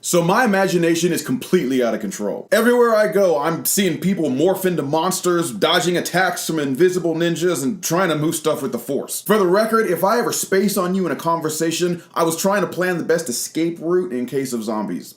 So my imagination is completely out of control. Everywhere I go, I'm seeing people morph into monsters, dodging attacks from invisible ninjas, and trying to move stuff with the Force. For the record, if I ever space on you in a conversation, I was trying to plan the best escape route in case of zombies.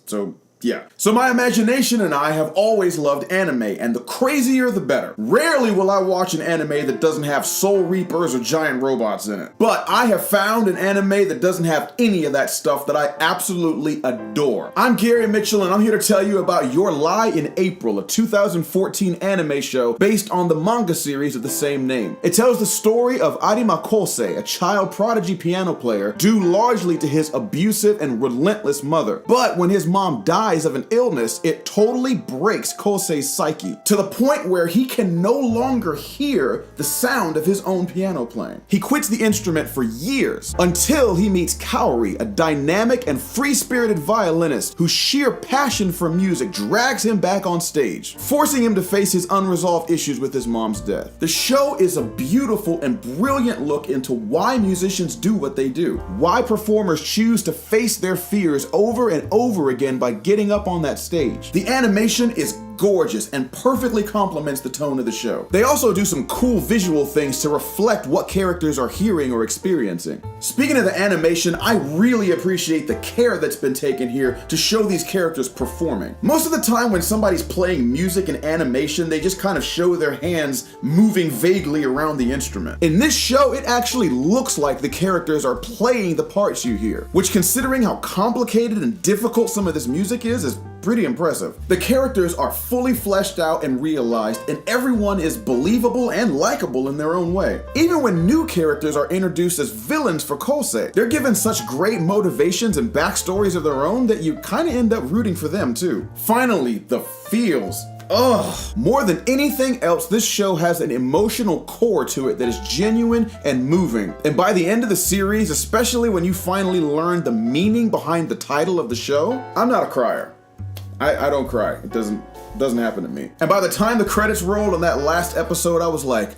Yeah. So my imagination and I have always loved anime, and the crazier the better. Rarely will I watch an anime that doesn't have soul reapers or giant robots in it. But I have found an anime that doesn't have any of that stuff that I absolutely adore. I'm Gary Mitchell, and I'm here to tell you about Your Lie in April, a 2014 anime show based on the manga series of the same name. It tells the story of Arima Kosei, a child prodigy piano player, due largely to his abusive and relentless mother. But when his mom dies of an illness, it totally breaks Kosei's psyche to the point where he can no longer hear the sound of his own piano playing. He quits the instrument for years until he meets Kaori, a dynamic and free-spirited violinist whose sheer passion for music drags him back on stage, forcing him to face his unresolved issues with his mom's death. The show is a beautiful and brilliant look into why musicians do what they do, why performers choose to face their fears over and over again by getting up on that stage. The animation is gorgeous and perfectly complements the tone of the show. They also do some cool visual things to reflect what characters are hearing or experiencing. Speaking of the animation, I really appreciate the care that's been taken here to show these characters performing. Most of the time when somebody's playing music in animation, they just kind of show their hands moving vaguely around the instrument. In this show, it actually looks like the characters are playing the parts you hear, which, considering how complicated and difficult some of this music is pretty impressive. The characters are fully fleshed out and realized, and everyone is believable and likable in their own way. Even when new characters are introduced as villains for Kosei, they're given such great motivations and backstories of their own that you kind of end up rooting for them too. Finally, the feels. Ugh. More than anything else, this show has an emotional core to it that is genuine and moving. And by the end of the series, especially when you finally learn the meaning behind the title of the show, I'm not a crier. I don't cry. It doesn't happen to me. And by the time the credits rolled on that last episode, I was like,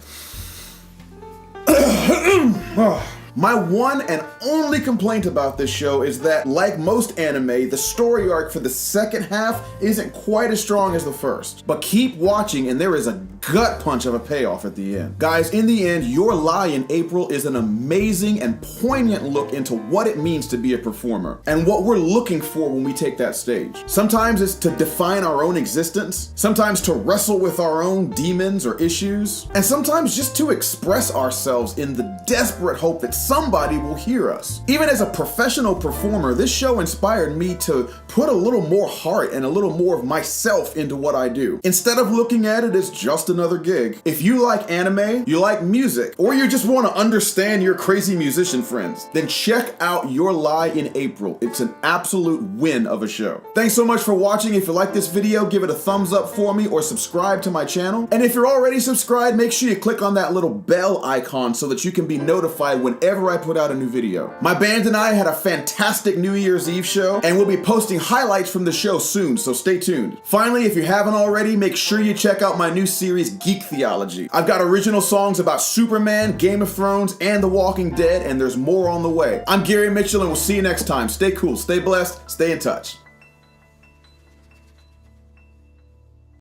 my one and only complaint about this show is that, like most anime, the story arc for the second half isn't quite as strong as the first. But keep watching and there is a gut punch of a payoff at the end. Guys, in the end, Your Lie in April is an amazing and poignant look into what it means to be a performer and what we're looking for when we take that stage. Sometimes it's to define our own existence, sometimes to wrestle with our own demons or issues, and sometimes just to express ourselves in the desperate hope that somebody will hear us. Even as a professional performer, this show inspired me to put a little more heart and a little more of myself into what I do, instead of looking at it as just another gig. If you like anime, you like music, or you just want to understand your crazy musician friends, then check out Your Lie in April. It's an absolute win of a show. Thanks so much for watching. If you like this video, give it a thumbs up for me or subscribe to my channel. And if you're already subscribed, make sure you click on that little bell icon so that you can be notified whenever I put out a new video. My band and I had a fantastic New Year's Eve show, and we'll be posting highlights from the show soon, so stay tuned. Finally, if you haven't already, make sure you check out my new series, Geek Theology. I've got original songs about Superman, Game of Thrones, and The Walking Dead, and there's more on the way. I'm Gary Mitchell, and we'll see you next time. Stay cool, stay blessed, stay in touch.